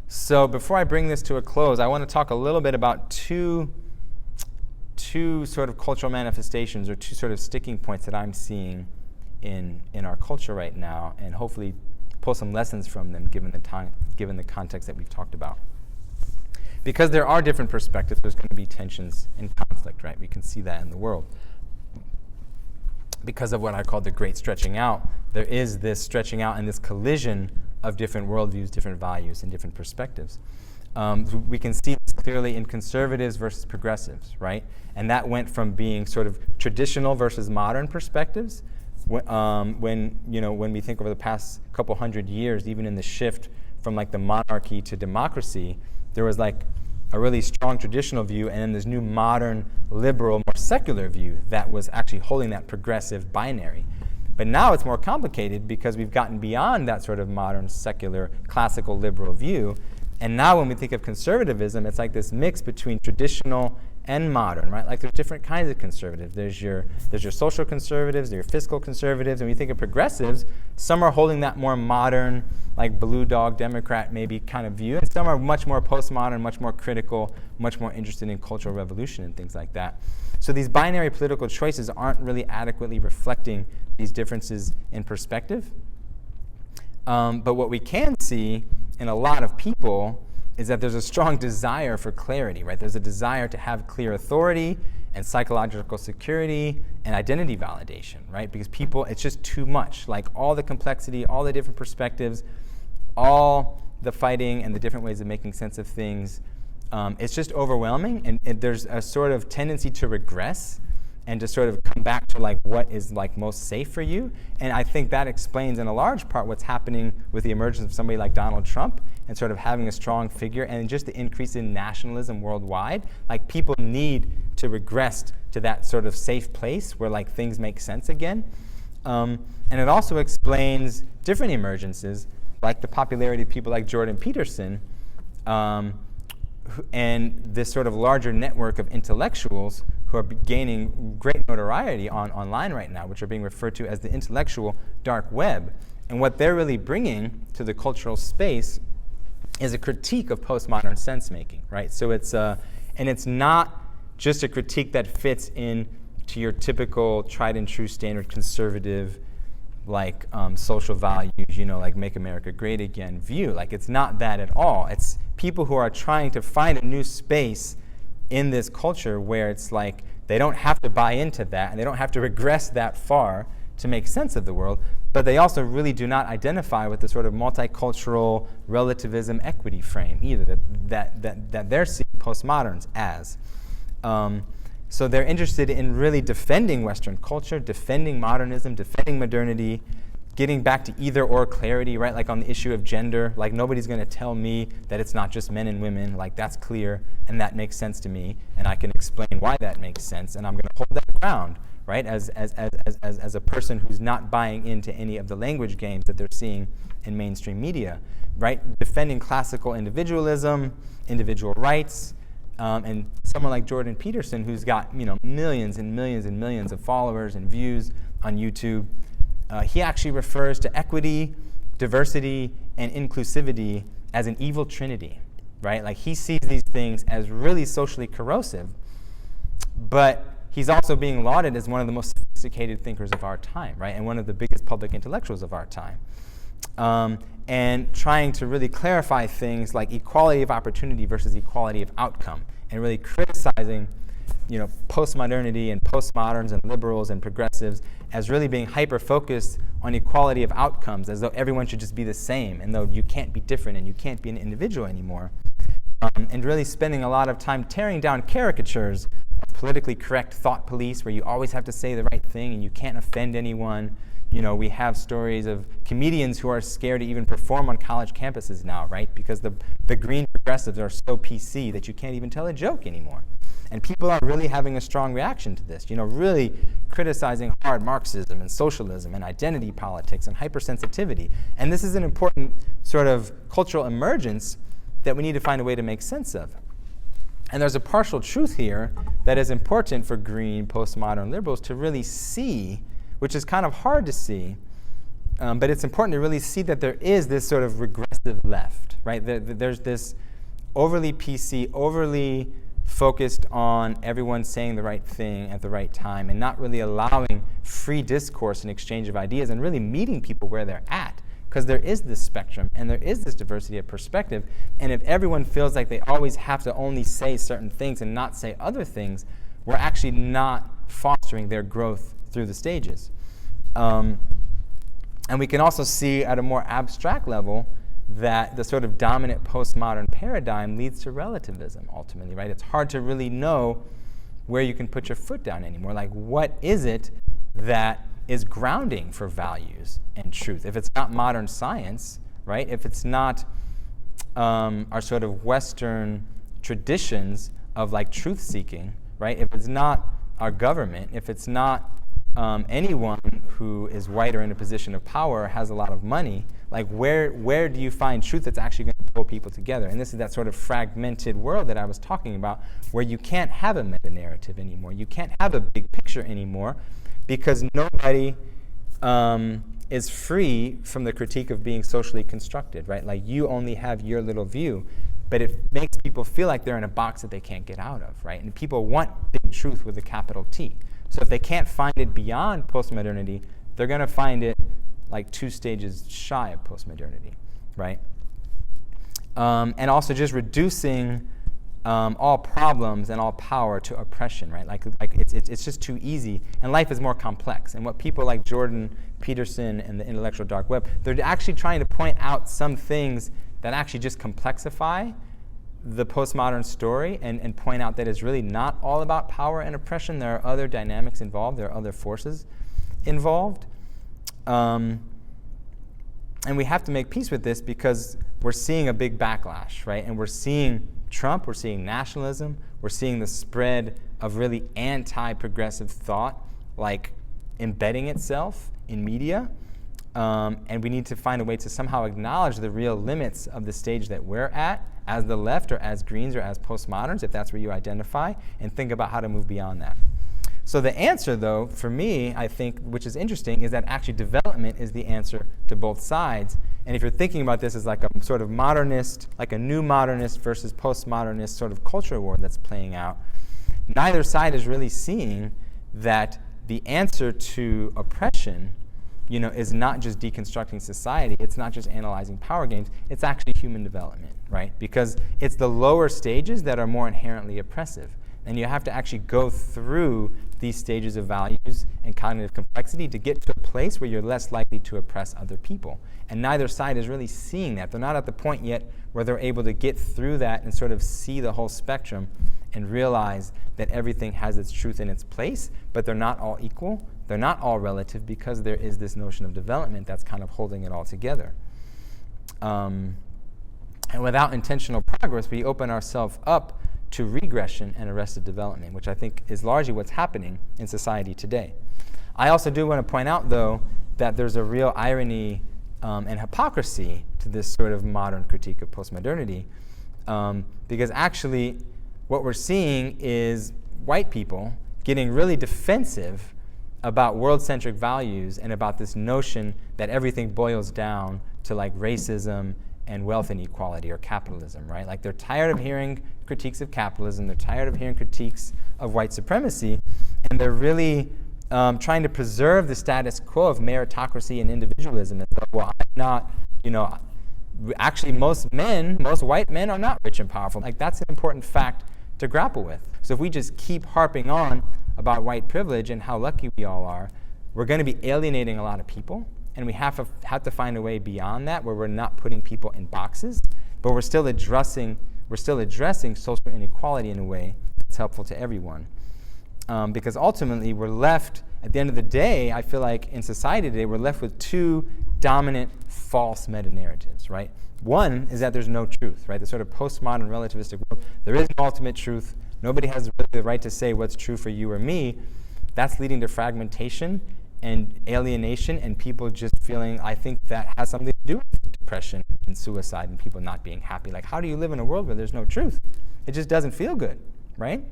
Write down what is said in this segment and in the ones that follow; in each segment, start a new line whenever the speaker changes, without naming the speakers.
So before I bring this to a close, I want to talk a little bit about two sort of cultural manifestations, or two sort of sticking points that I'm seeing in our culture right now, and hopefully pull some lessons from them given the context that we've talked about. Because there are different perspectives, there's going to be tensions and conflict, right? We can see that in the world. Because of what I call the great stretching out, there is this stretching out and this collision of different worldviews, different values, and different perspectives. We can see this clearly in conservatives versus progressives, right? And that went from being sort of traditional versus modern perspectives. When we think over the past couple hundred years, even in the shift from like the monarchy to democracy, there was like a really strong traditional view, and then this new modern, liberal, more secular view that was actually holding that progressive binary. But now it's more complicated because we've gotten beyond that sort of modern, secular, classical, liberal view. And now when we think of conservatism, it's like this mix between traditional and modern, right? Like there's different kinds of conservatives. There's your social conservatives, there's your fiscal conservatives. And when you think of progressives, some are holding that more modern, like blue dog Democrat maybe kind of view, and some are much more postmodern, much more critical, much more interested in cultural revolution and things like that. So these binary political choices aren't really adequately reflecting these differences in perspective. But what we can see in a lot of people is that there's a strong desire for clarity, right? There's a desire to have clear authority and psychological security and identity validation, right? Because people, it's just too much. Like all the complexity, all the different perspectives, all the fighting and the different ways of making sense of things, it's just overwhelming, and there's a sort of tendency to regress and to sort of come back to like what is like most safe for you. And I think that explains in a large part what's happening with the emergence of somebody like Donald Trump and sort of having a strong figure, and just the increase in nationalism worldwide. Like people need to regress to that sort of safe place where like things make sense again. And it also explains different emergences, like the popularity of people like Jordan Peterson, and this sort of larger network of intellectuals who are gaining great notoriety online right now, which are being referred to as the intellectual dark web. And what they're really bringing to the cultural space is a critique of postmodern sense-making, right? So it's not just a critique that fits in to your typical tried and true standard conservative, like social values, like make America great again view. Like it's not that at all. It's people who are trying to find a new space in this culture where it's like they don't have to buy into that and they don't have to regress that far to make sense of the world, but they also really do not identify with the sort of multicultural relativism equity frame either that they're seeing postmoderns as. So they're interested in really defending Western culture, defending modernism, defending modernity, getting back to either or clarity, right? Like on the issue of gender, like nobody's going to tell me that it's not just men and women. Like that's clear and that makes sense to me, and I can explain why that makes sense, and I'm going to hold that ground, right? As a person who's not buying into any of the language games that they're seeing in mainstream media, right? Defending classical individualism, individual rights. And someone like Jordan Peterson, who's got millions and millions and millions of followers and views on YouTube, he actually refers to equity, diversity, and inclusivity as an evil trinity, right? Like he sees these things as really socially corrosive, but he's also being lauded as one of the most sophisticated thinkers of our time, right? And one of the biggest public intellectuals of our time. And trying to really clarify things like equality of opportunity versus equality of outcome, and really criticizing, postmodernity and postmoderns and liberals and progressives as really being hyper-focused on equality of outcomes, as though everyone should just be the same, and though you can't be different and you can't be an individual anymore. And really spending a lot of time tearing down caricatures of politically correct thought police, where you always have to say the right thing and you can't offend anyone. We have stories of comedians who are scared to even perform on college campuses now, right? Because the green progressives are so PC that you can't even tell a joke anymore. And people are really having a strong reaction to this, really criticizing hard Marxism and socialism and identity politics and hypersensitivity. And this is an important sort of cultural emergence that we need to find a way to make sense of. And there's a partial truth here that is important for green, postmodern liberals to really see, which is kind of hard to see, but it's important to really see that there is this sort of regressive progressive left, right? There's this overly PC, overly focused on everyone saying the right thing at the right time and not really allowing free discourse and exchange of ideas and really meeting people where they're at. Because there is this spectrum and there is this diversity of perspective. And if everyone feels like they always have to only say certain things and not say other things, we're actually not fostering their growth through the stages. And we can also see at a more abstract level that the sort of dominant postmodern paradigm leads to relativism ultimately, right? It's hard to really know where you can put your foot down anymore. Like, what is it that is grounding for values and truth? If it's not modern science, right? If it's not our sort of Western traditions of like truth seeking, right? If it's not our government, if it's not anyone who is white or in a position of power or has a lot of money, like where do you find truth that's actually going to pull people together? And this is that sort of fragmented world that I was talking about, where you can't have a meta-narrative anymore. You can't have a big picture anymore because nobody is free from the critique of being socially constructed, right? Like, you only have your little view, but it makes people feel like they're in a box that they can't get out of, right? And people want big truth with a capital T. So if they can't find it beyond postmodernity, they're going to find it like 2 stages shy of postmodernity, right? And also just reducing all problems and all power to oppression, right? Like it's just too easy, and life is more complex. And what people like Jordan Peterson and the intellectual dark web, they're actually trying to point out some things that actually just complexify the postmodern story and point out that it's really not all about power and oppression. There are other dynamics involved. There are other forces involved. And we have to make peace with this because we're seeing a big backlash, right? And we're seeing Trump, we're seeing nationalism, we're seeing the spread of really anti-progressive thought, like embedding itself in media. And we need to find a way to somehow acknowledge the real limits of the stage that we're at as the left or as Greens or as postmoderns, if that's where you identify, and think about how to move beyond that. So the answer, though, for me, I think, which is interesting, is that actually development is the answer to both sides. And if you're thinking about this as like a sort of modernist, like a new modernist versus postmodernist sort of culture war that's playing out, neither side is really seeing that the answer to oppression, is not just deconstructing society. It's not just analyzing power games. It's actually human development, right? Because it's the lower stages that are more inherently oppressive. And you have to actually go through these stages of values and cognitive complexity to get to a place where you're less likely to oppress other people. And neither side is really seeing that. They're not at the point yet where they're able to get through that and sort of see the whole spectrum and realize that everything has its truth in its place, but they're not all equal. They're not all relative because there is this notion of development that's kind of holding it all together. And without intentional progress, we open ourselves up to regression and arrested development, which I think is largely what's happening in society today. I also do want to point out, though, that there's a real irony and hypocrisy to this sort of modern critique of postmodernity, because actually what we're seeing is white people getting really defensive about world-centric values and about this notion that everything boils down to like racism and wealth inequality or capitalism, right? Like, they're tired of hearing critiques of capitalism, they're tired of hearing critiques of white supremacy, and they're really trying to preserve the status quo of meritocracy and individualism. And so, well, I'm not, actually most white men are not rich and powerful. Like, that's an important fact to grapple with. So if we just keep harping on about white privilege and how lucky we all are, we're going to be alienating a lot of people. And we have to find a way beyond that where we're not putting people in boxes, but we're still addressing social inequality in a way that's helpful to everyone. Because ultimately we're left, at the end of the day, I feel like in society today, we're left with 2 dominant false meta-narratives, right? One is that there's no truth, right? The sort of postmodern relativistic world, there is no ultimate truth. Nobody has really the right to say what's true for you or me. That's leading to fragmentation and alienation, and people just feeling, I think that has something to do with depression and suicide and people not being happy. Like, how do you live in a world where there's no truth? It just doesn't feel good, right?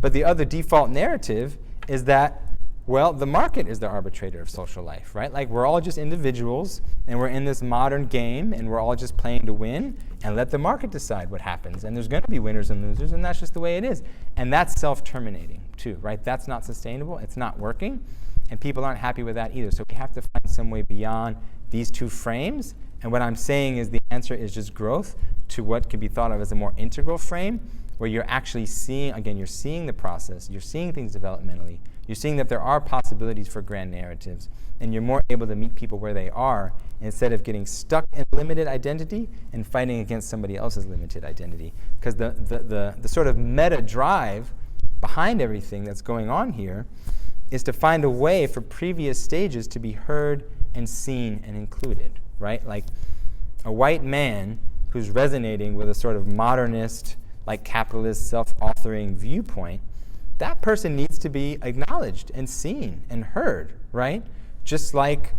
But the other default narrative is that Well, the market is the arbitrator of social life, right? Like, we're all just individuals, and we're in this modern game, and we're all just playing to win, and let the market decide what happens. And there's going to be winners and losers, and that's just the way it is. And that's self-terminating, too, right? That's not sustainable. It's not working, and people aren't happy with that either. So we have to find some way beyond these two frames. And what I'm saying is the answer is just growth to what can be thought of as a more integral frame, where you're actually seeing, again, you're seeing the process, you're seeing things developmentally, you're seeing that there are possibilities for grand narratives, and you're more able to meet people where they are instead of getting stuck in limited identity and fighting against somebody else's limited identity. Because the sort of meta drive behind everything that's going on here is to find a way for previous stages to be heard and seen and included, right? Like a white man who's resonating with a sort of modernist, like capitalist, self-authoring viewpoint, that person needs to be acknowledged and seen and heard, right? Just like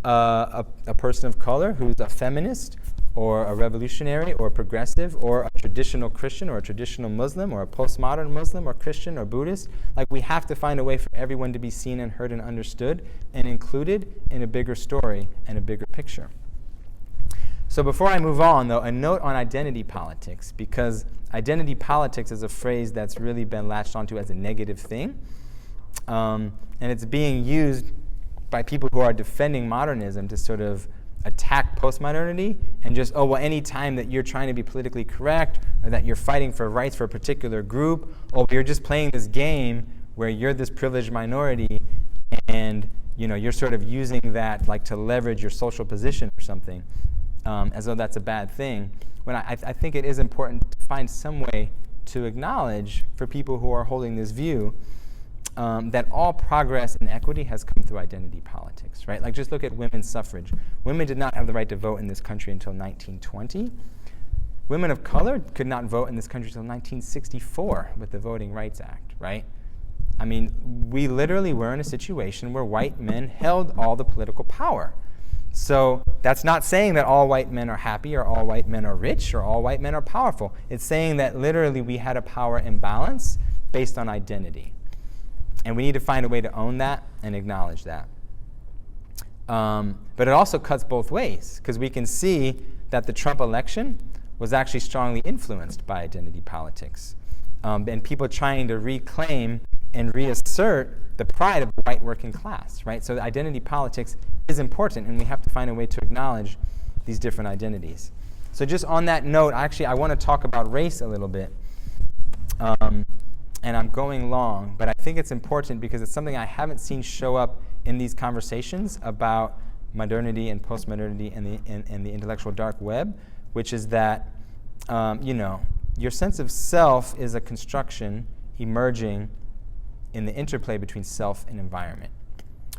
a person of color who's a feminist or a revolutionary or a progressive or a traditional Christian or a traditional Muslim or a postmodern Muslim or Christian or Buddhist. Like, we have to find a way for everyone to be seen and heard and understood and included in a bigger story and a bigger picture. So before I move on, though, a note on identity politics, because identity politics is a phrase that's really been latched onto as a negative thing. And it's being used by people who are defending modernism to sort of attack postmodernity and just, oh, well, any time that you're trying to be politically correct or that you're fighting for rights for a particular group, or you're just playing this game where you're this privileged minority and, you know, you're sort of using that like to leverage your social position or something. As though that's a bad thing, when I think it is important to find some way to acknowledge for people who are holding this view that all progress in equity has come through identity politics, right? Like, just look at women's suffrage. Women did not have the right to vote in this country until 1920. Women of color could not vote in this country until 1964 with the Voting Rights Act, right? I mean, we literally were in a situation where white men held all the political power. So that's not saying that all white men are happy or all white men are rich or all white men are powerful. It's saying that literally we had a power imbalance based on identity. And we need to find a way to own that and acknowledge that. But it also cuts both ways, because we can see that the Trump election was actually strongly influenced by identity politics. And people trying to reclaim and reassert the pride of the white working class, right? So identity politics is important, and we have to find a way to acknowledge these different identities. So just on that note, actually, I want to talk about race a little bit. And I'm going long, but I think it's important because it's something I haven't seen show up in these conversations about modernity and postmodernity and the intellectual dark web, which is that, your sense of self is a construction emerging in the interplay between self and environment.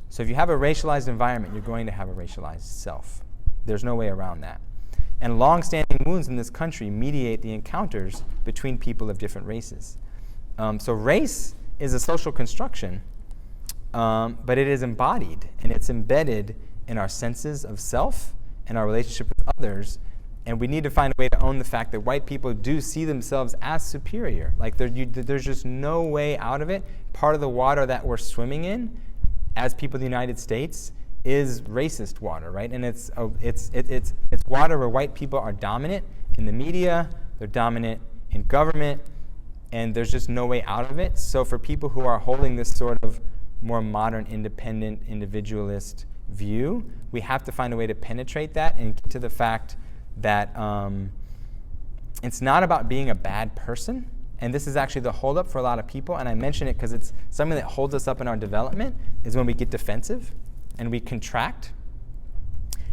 So if you have a racialized environment, you're going to have a racialized self. There's no way around that. And long-standing wounds in this country mediate the encounters between people of different races. So race is a social construction, but it is embodied, and it's embedded in our senses of self and our relationship with others. And we need to find a way to own the fact that white people do see themselves as superior. Like, there's just no way out of it. Part of the water that we're swimming in as people of the United States is racist water, right? And it's water where white people are dominant in the media, they're dominant in government, and there's just no way out of it. So for people who are holding this sort of more modern, independent, individualist view, we have to find a way to penetrate that and get to the fact that it's not about being a bad person. And this is actually the holdup for a lot of people. And I mention it because it's something that holds us up in our development is when we get defensive and we contract.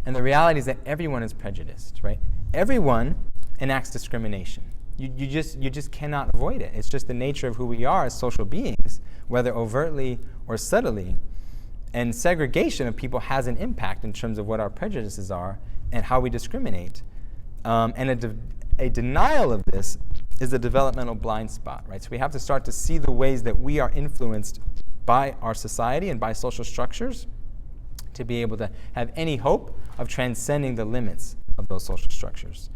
And the reality is that everyone is prejudiced, right? Everyone enacts discrimination. You just cannot avoid it. It's just the nature of who we are as social beings, whether overtly or subtly. And segregation of people has an impact in terms of what our prejudices are and how we discriminate. And a denial of this is a developmental blind spot, right? So we have to start to see the ways that we are influenced by our society and by social structures to be able to have any hope of transcending the limits of those social structures.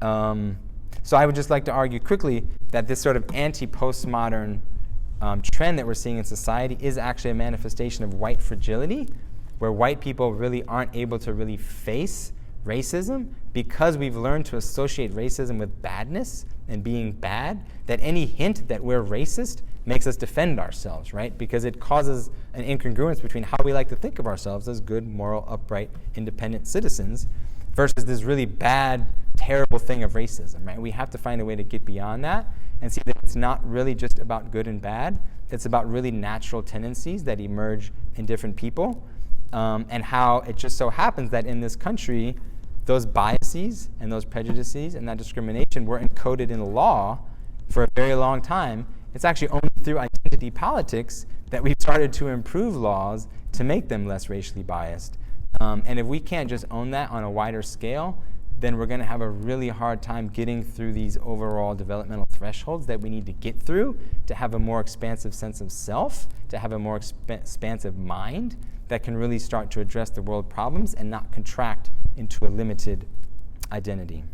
So I would just like to argue quickly that this sort of anti-postmodern trend that we're seeing in society is actually a manifestation of white fragility, where white people really aren't able to really face racism because we've learned to associate racism with badness and being bad, that any hint that we're racist makes us defend ourselves, right? Because it causes an incongruence between how we like to think of ourselves as good, moral, upright, independent citizens versus this really bad, terrible thing of racism, right? We have to find a way to get beyond that and see that it's not really just about good and bad. It's about really natural tendencies that emerge in different people, and how it just so happens that in this country, those biases and those prejudices and that discrimination were encoded in law for a very long time. It's actually only through identity politics that we've started to improve laws to make them less racially biased. And if we can't just own that on a wider scale, then we're going to have a really hard time getting through these overall developmental thresholds that we need to get through to have a more expansive sense of self, to have a more expansive mind that can really start to address the world problems and not contract into a limited identity.